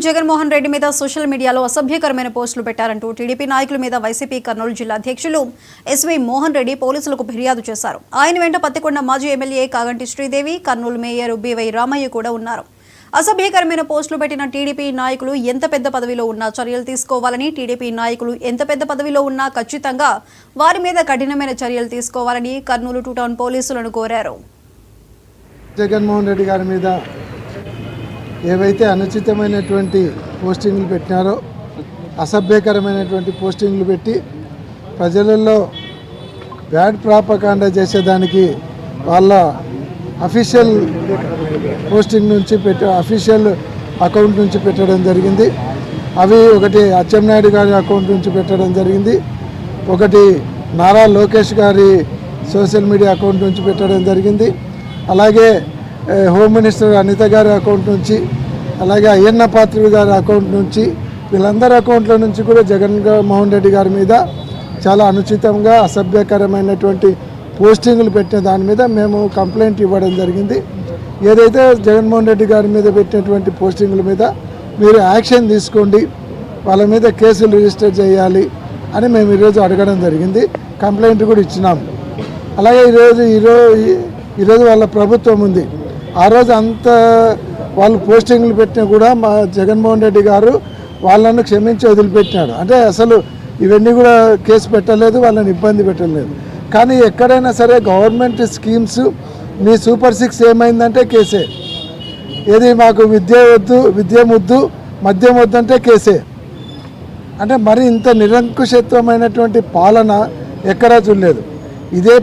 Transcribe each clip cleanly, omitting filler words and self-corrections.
జగన్మోహన్ రెడ్డి మీద సోషల్ మీడియాలో అసభ్యకరమైన పోస్టులు పెట్టారంటూ టీడీపీ నాయకుల మీద వైసీపీ కర్నూలు జిల్లా అధ్యక్షులు ఎస్వీ మోహన్ రెడ్డి పోలీసులకు ఫిర్యాదు చేశారు. ఆయన వెంట పత్తికొండ మాజీ MLA Kaganti Sridevi, Kurnool mayor BY Ramaiah కూడా ఉన్నారు. అసభ్యకరమైన పోస్టులు పెట్టిన టీడీపీ నాయకులు ఎంత పెద్ద పదవిలో ఉన్నా చర్యలు తీసుకోవాలని, టీడీపీ నాయకులు ఎంత పెద్ద పదవిలో ఉన్నా ఖచ్చితంగా వారి మీద కఠినమైన చర్యలు తీసుకోవాలని కర్నూలు 2 టౌన్ పోలీసులను కోరారు. జగన్మోహన్ రెడ్డి గారి మీద ఏవైతే అనుచితమైనటువంటి పోస్టింగ్లు పెట్టినారో, అసభ్యకరమైనటువంటి పోస్టింగ్లు పెట్టి ప్రజలలో బ్యాడ్ ప్రాపకాండా చేసేదానికి వాళ్ళ అఫీషియల్ పోస్టింగ్ నుంచి అఫీషియల్ అకౌంట్ నుంచి పెట్టడం జరిగింది. అవి ఒకటి అచ్చెన్నాయుడు గారి అకౌంట్ నుంచి పెట్టడం జరిగింది, ఒకటి నారా లోకేష్ గారి సోషల్ మీడియా అకౌంట్ నుంచి పెట్టడం జరిగింది, అలాగే హోమ్ మినిస్టర్ అనిత గారి అకౌంట్ నుంచి, అలాగే అయ్యన్న పాత్రుడు గారి అకౌంట్ నుంచి, వీళ్ళందరి అకౌంట్ల నుంచి కూడా జగన్మోహన్ రెడ్డి గారి మీద చాలా అనుచితంగా అసభ్యకరమైనటువంటి పోస్టింగ్లు పెట్టిన దాని మీద మేము కంప్లైంట్ ఇవ్వడం జరిగింది. ఏదైతే జగన్మోహన్ రెడ్డి గారి మీద పెట్టినటువంటి పోస్టింగ్ల మీద మీరు యాక్షన్ తీసుకోండి, వాళ్ళ మీద కేసులు రిజిస్టర్ చేయాలి అని మేము ఈరోజు అడగడం జరిగింది. కంప్లైంట్ కూడా ఇచ్చినాము. అలాగే ఈరోజు వాళ్ళ ప్రభుత్వం ఉంది. ఆ రోజు అంత వాళ్ళు పోస్టింగ్లు పెట్టినా కూడా మా జగన్మోహన్ రెడ్డి గారు వాళ్ళను క్షమించి వదిలిపెట్టినాడు. అంటే అసలు ఇవన్నీ కూడా కేసు పెట్టలేదు, వాళ్ళని ఇబ్బంది పెట్టలేదు. కానీ ఎక్కడైనా సరే గవర్నమెంట్ స్కీమ్స్ మీ సూపర్ 6 ఏమైందంటే కేసే. ఏది మాకు విద్య ముద్దు మద్యం వద్దు అంటే కేసే. అంటే మరి ఇంత నిరంకుశత్వమైనటువంటి పాలన ఎక్కడా చూడలేదు. ఇదే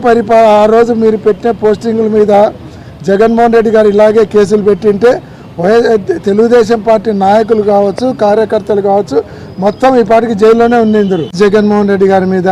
ఆ రోజు మీరు పెట్టిన పోస్టింగుల మీద జగన్మోహన్ రెడ్డి గారు ఇలాగే కేసులు పెట్టింటే తెలుగుదేశం పార్టీ నాయకులు కావచ్చు, కార్యకర్తలు కావచ్చు, మొత్తం ఈ పార్టీకి జైల్లోనే ఉన్నిందరు. జగన్మోహన్ రెడ్డి గారి మీద